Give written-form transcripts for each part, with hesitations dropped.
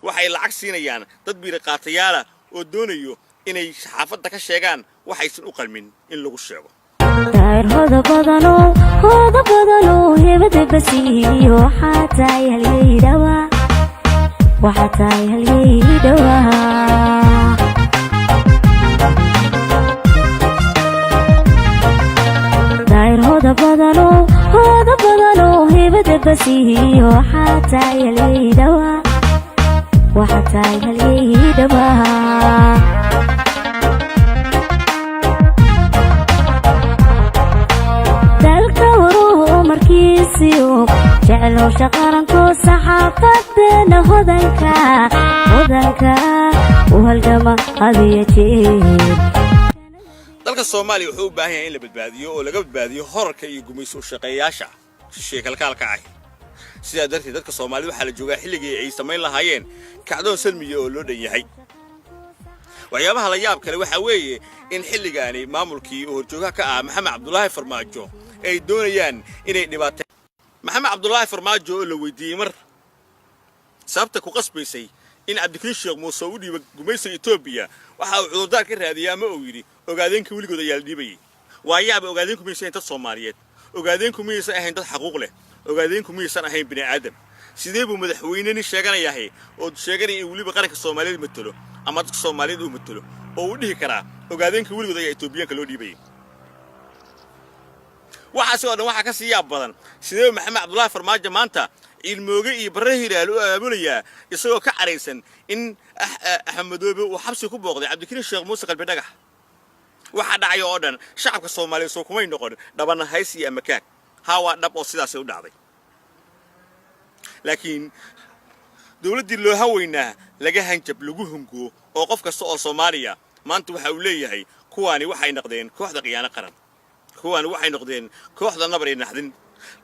waxay lacag siinayaan dad biiraqaatayaala oo doonayo inay saxaafadda ka sheegaan waxaysan u qalmin in lagu sheego داير هذا بدنو هبة بسيه وحتى يهلي دوا وحتى يهلي دوا داير هذا بدنو هبة بسيه وحتى يهلي دوا وحتى يهلي دوا جعلوا شقرنكو صحافتنا هدنكا وهالجما هذه جيد dalka Soomaaliya wuxuu u baahan yahay in la badbaadiyo oo laga badbaadiyo horarka iyo gumayso shaqeeyaasha sheekalkaalka ah sida darteed dadka Soomaalidu waxa la joogaa xilligii ay sameyn lahaayeen kacdoon salmiye oo loo dhan yahay waxyaabaha la yaab kale waxa weeye in xilligaani maamulkii oo horjoogaha ka ah Maxamed Cabdullaahi Farmaajo ay doonayaan inay dhibaato محمد عبد الله فرماجو اللي ويدي مر سابتك وقصبيسي إن عبد الكريم الشيخ موسوودي وجميسي إثيوبيا وحاول عذار كره هذه يا مؤويري وقاعدينكم ولي قد يالديبي وياب وقاعدينكم يسين تصوماريات وقاعدينكم يسين أهين تحقوق له وقاعدينكم يسين أهين بني آدم سيديبوا مدحوينين الشجرة ياهي والشجرة يولي بقارك الصوماليين مثله أما الصوماليين ومثله ووديه كرا وقاعدينكم ولي قد إثيوبيا كلو ديبي waxaasoo dhan waxa ka sii yaab badan sidee Maxamed Cabdullaahi Farmaajo maanta ilmooga iyo barahiraal u aabulaya isagoo ka careysan in Axmedoobe uu xabsi ku booqday Cabdikariin Sheekh Muuse qalbi dhagax waxa dhacay oo dhan shacabka Soomaaliyeed soo kumay noqon dhabana hays iyo makaag hawa dhab oo sidaas u dhacday laakiin dawladii loo haweynaa laga hanjab lagu hungo oo qof kasta oo Soomaaliya maanta waxa uu leeyahay kuwaani waxay noqdeen kooxda qiyaano qaran kuwaan waxay noqdeen kooxda nabar ee naxdin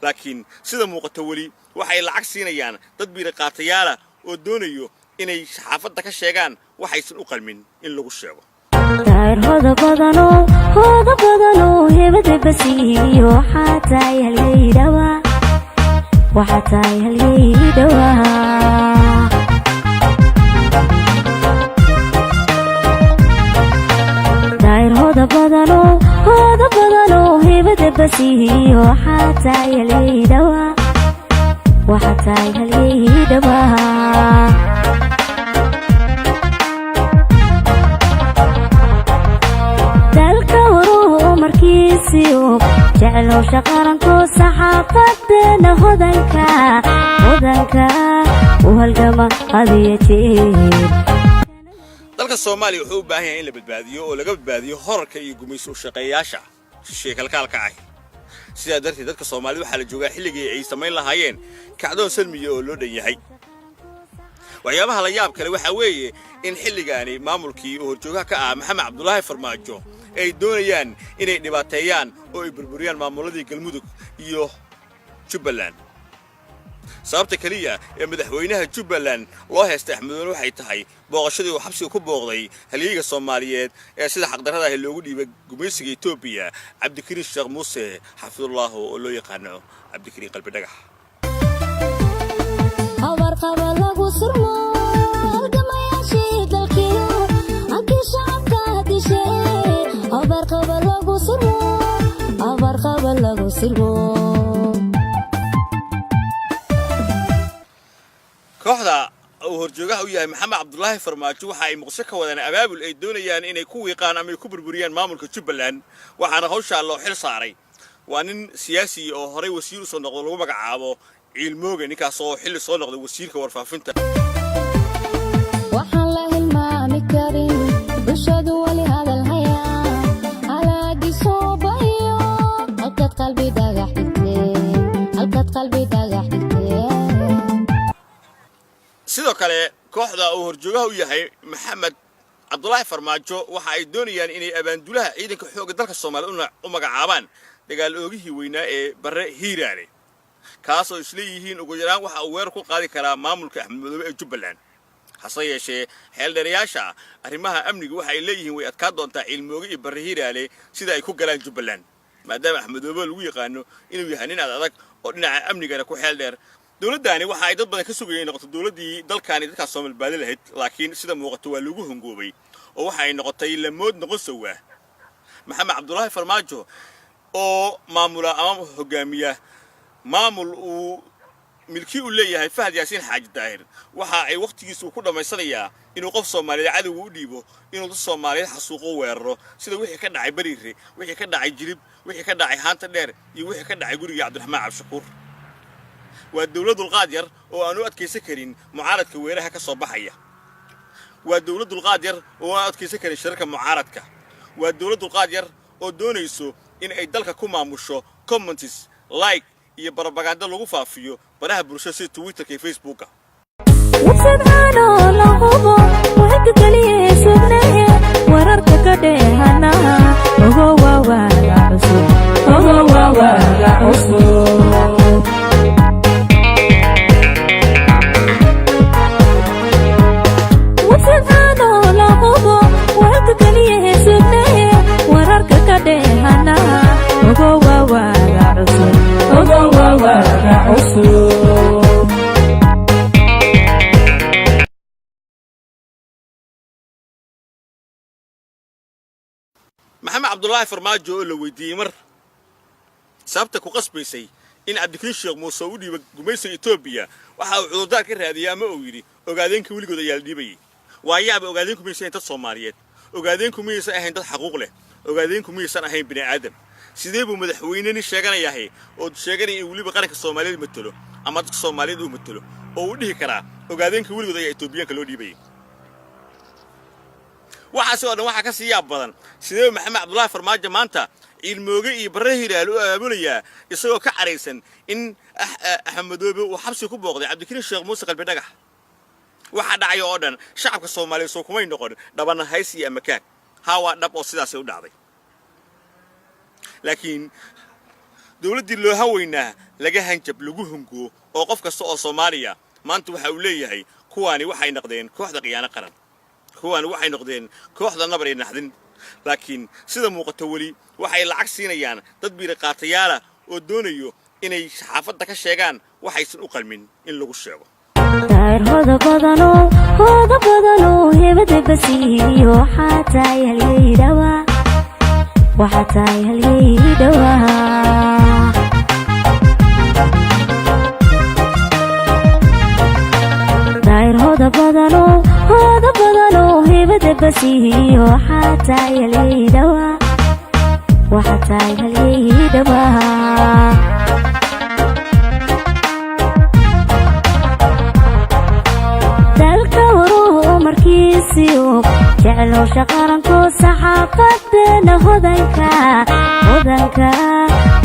laakiin sida muuqata wali waxay lacag siinayaan dad biiraqaatayaala oo doonayo inay saxaafadda ka sheegaan waxaysan u qalmin in lagu sheego داير هذا بدنو هبة بسيه وحتى يهلي دوا وحتى يهلي دوا داير هذا بدنو هبة بسيه وحتى يهلي دوا وحتى يهلي دوا جعلوا شقرنكو صحافتنا هدنكا وهالجما هذه جيد dalka Soomaaliya wuxuu u baahan yahay in la badbaadiyo oo laga badbaadiyo horarka iyo gumayso shaqeeyaasha sheekalkaalka ah sida darteed dadka Soomaalidu waxa la joogaa xilligii ay sameyn lahaayeen kacdoon salmiye oo loo dhan yahay waxyaabaha la yaab kale waxa weeye in xilligaani maamulkii oo horjoogaha ka ah Maxamed Cabdullaahi Farmaajo ay doonayaan inay dhibaateeyaan oo ay burburiyaan maamuladii Galmudug iyo Jubbaland sababta kaliya ee madaxweynaha Jubbaland loo heestay Axmedoobe waxay tahay booqashadii uu xabsiga ku booqday halyeeyga Soomaaliyeed ee sida xaqdarrada ah loogu dhiibay gumaysiga Itoobiya Cabdikariin Sheekh Muuse xafidullah oo loo yaqaano Cabdikariin qalbi dhagax kooxda oo horjoogaha u yahay Maxamed Cabdullaahi Farmaajo waxa ay muqdisho ka wadaan abaabul ay doonayaan inay ku wiiqaan ama ku burburiyaan maamulka Jubbaland waxaana hawsha loo xil saaray waa nin siyaasi oo horay wasiir soo noqday lagu magacaabo Ciilmooge ninkaas oo xil soo noqday wasiirka warfaafinta waxaan la hilmaami karin bulshadu wali hadal haya alaagi soo bayo halkad qalbi dhagax sidoo kale kooxda oo horjoogaha u yahay Maxamed Cabdullaahi Farmaajo waxa ay doonayaan inay abaandulaha ciidanka xoogga dalka Soomaaliya u magacaabaan dagaal oogihii weynaa ee Barre Hiiraale kaas oo isla yihiin ugu yaraan waxa uu weerar ku qaadi karaa maamulka Axmedoobe ee Jubbaland hase yeeshee xeeldheerayaasha arrimaha amniga waxa ay leeyihiin way adkaa doontaa Ciilmooge iyo Barre Hiiraale sida ay ku galaan Jubbaland maadaama Axmedoobe lagu yaqaano inuu yahay nin adag oo dhinaca amniga ku xeel dheer dowladdaani waxa ay dad badan ka sugayeen noqoto dowladdii dalkaani dadka Soomaali baadi lahayd laakiin sida muuqato waa lagu hongoobay oo waxa ay noqotay lamood noqon sawaa maxamed cabdullaahi farmaajo oo maamula ama hogaamiya maamul uu milkii u leeyahay Fahad Yaasiin Xaaji Daahir waxa ay waqtigiisu ku dhameysanayaa inuu qof Soomaaliyeed cadow u dhiibo inuu dad Soomaaliyeed xasuuqo weeraro sida wixii ka dhacay Bariire wixii ka dhacay Jilib wixii ka dhacay Haanta Dheer iyo wixii ka dhacay guriga Cabdiraxmaan Cabshakuur waa dawladul qaadyar oo aanu adkeysan karin mucaaradka weeraha ka soo baxaya waa dawladul qaadyar oo aan adkeysan karin shirka mucaaradka waa dawladul qaadyar oo doonayso in ay dalka ku maamusho comments like iyo propaganda lagu faafiyo baraha bulshada sida Twitter iyo Facebook وسبحانه لغبو وحد كليه سبناه وررك كدهنا وهو عصو وسبحانه لغبو وحد كليه سبناه وررك كدهنا وهو عصو محمد عبد الله فرماجو لو ويدي مر sababta ku qasbaysay in Cabdikariin Sheekh Muuse uu dhiibay gumaysiga Itoobiya waxa uu cudurdaar ka raadiyay ama uu yiri ogaadeenka wiligood ayaa dhiibay waayaaba ogaadeenku miisaan dad Soomaaliyeed ogaadeenku miisaan ahayn dad xaquuq leh ogaadeenku miisaan ahayn bini aadam sidee buu madaxweyneni sheeganayahay oo sheeganay in waliba qaranka Soomaaliyeed matalo ama dadka Soomaaliyeed uu matalo oo uu dhihi karaa ogaadeenka wiligood ayaa Itoobiyaanka loo dhiibay waxa soo dhan waxa ka siyaab badan sidee Maxamed Cabdullaahi Farmaajo maanta ilmooga iyo barre hiraal oo aabulaya isagoo ka careysan in Axmedoobe uu xabsi ku booqday Cabdikariin Sheekh Muuse qalbi dhagax waxa dhacay oo dhan shacabka Soomaaliyeed soo kumay noqon dhabana hays iyo amakaan hawa dhab oo sidaas u dhacday laakiin dawladdii loo haweynaa laga hanjab lagu hungo oo qof kasta oo Soomaaliya maanta waxa uu leeyahay kuwaani waxay noqdeen kooxda qiyaano qaran kuwaani waxay noqdeen kooxda nabar iyo naxdin laakiin sida muuqato wali waxay lacag siinayaan dad biir qaatayaala oo doonayo inay saxaafadda ka sheegaan waxaysan u qalmin in lagu sheego داير هذا بدنو هبد بسيو حتى يلي دوا وحتى يلي دوا داير هذا بدنو هبد بسيو حتى يلي دوا وحتى يلي دوا markiisiyo jecelo shaqaranko saxaafadna hodanka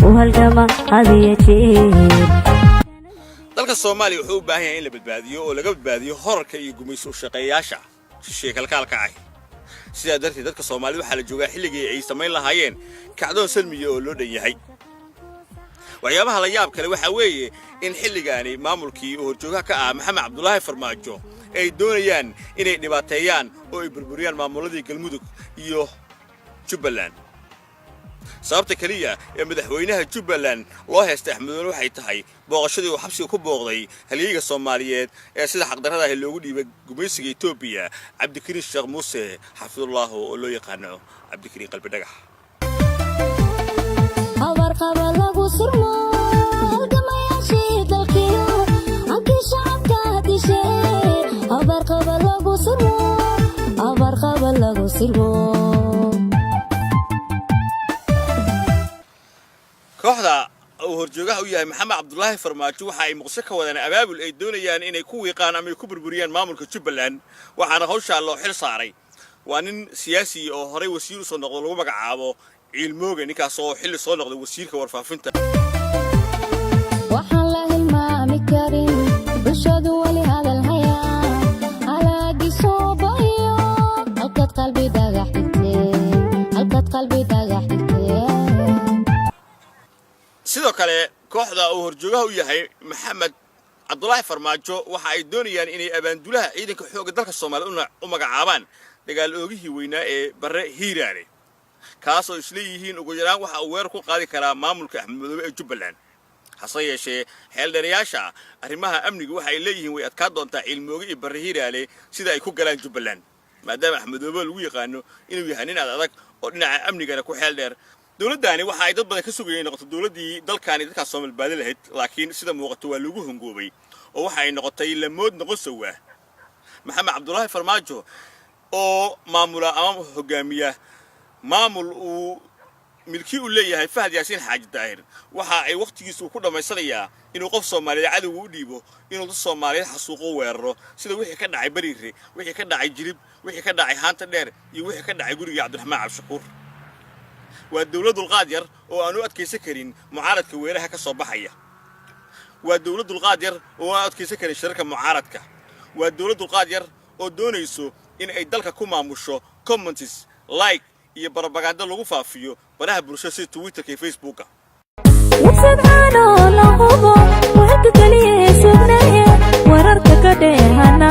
u halgama hadiya jeer dalka Soomaaliya wuxuu u baahan yahay in la badbaadiyo oo laga badbaadiyo horarka iyo gumayso shaqeeyaasha sheekalkaalka ah sida darteed dadka Soomaaliyeed waxa la joogaa xilligii ay sameyn lahaayeen kacdoon salmiye oo loo dhan yahay waxyaabaha la yaab kale waxa weeye in xilligaani maamulkii oo horjoogaha ka ah Maxamed Cabdullaahi Farmaajo ay doonayaan inay dhibaateeyaan oo ay burburiyaan maamuladii Galmudug iyo Jubbaland sababta kaliya ee madaxweynaha Jubbaland loo heystay Axmedoobe waxay tahay booqashadii uu xabsiga ku booqday halyeeyga Soomaaliyeed ee sida xaqdarrada ah loogu dhiibay gumaysiga Itoobiya Cabdikariin Sheekh Muuse xafidullah oo loo yaqaano Cabdikariin qalbi dhagax abar qaba lagu sirmo halgamayaashii dalkiyo halkii shacabka dishay abar qaba lagu sirmo kooxda uu horjoogaha u yahay Maxamed Cabdullaahi Farmaajo waxa ay muqsho ka wadaan abaabul ay doonayaan inay ku wiiqaan ama ay ku burburiyaan maamulka Jubbaland waxaana hawsha loo xil saaray waa nin siyaasi oo hore wasiir u soo noqday lagu magacaabo ilmooga ninkaas oo xilli soo noqday wasiirka warfaafinta waxaan la hilmaami karin bulshadu wali hadal hayaa alaagi soo bayo halkad qalbi dhagax dhigtee sidoo kale kooxda uu horjoogaha u yahay Maxamed Cabdullaahi Farmaajo waxa ay doonayaan inay abaandulaha ciidanka xoogga dalka Soomaaliyeed u magacaabaan dagaal oogihii weynaa ee Barre Hiiraale kaasoo isleeyihiin ugu yaraan waxa uu weerar ku qaadi karaa maamulka Axmedoobe ee Jubbaland hase yeeshee xeeldheerayaasha arrimaha amniga waxa ay leeyihiin way adkaa doontaa cilmooga iyo barri hiiraale sida ay ku galaan Jubbaland maadaama Axmed Madoobe lagu yaqaano inuu yahay nin adag oo dhinaca amnigana ku xeel dheer dawladdaani waxa ay dad badan ka sugayeen noqoto dawladdii dalkaani dadka Soomaali baadi lahayd laakiin sida muuqato waa lagu hongoobay oo waxa ay noqotay lamood noqon sawaa Maxamed Cabdullaahi Farmaajo oo maamula ama hogaamiya maamul uu milkii u leeyahay Fahad Yaasiin Xaaji Daahir waxa ay waqtigiisu ku dhameysanayaa inuu qof Soomaaliyeed cadow u dhiibo inuu dad Soomaaliyeed xasuuqo weeraro sida wixii ka dhacay Bariire wixii ka dhacay Jilib wixii ka dhacay Haanta Dheer iyo wixii ka dhacay guriga Cabdiraxmaan Cabshakuur waa dawladul qaadiyar oo aanu adkeysan karin mucaaradka weeraha ka soo baxaya waa dawladul qaadiyar oo aanu adkeysan karin shirarka mucaaradka waa dawladul qaadiyar oo doonayso in ay dalka ku maamusho comments like iyo propaganda lagu faafiyo baraha bulshada sida Twitter iyo Facebook وسبحانه لغضب وهك كليه سبناه وررك كدهنا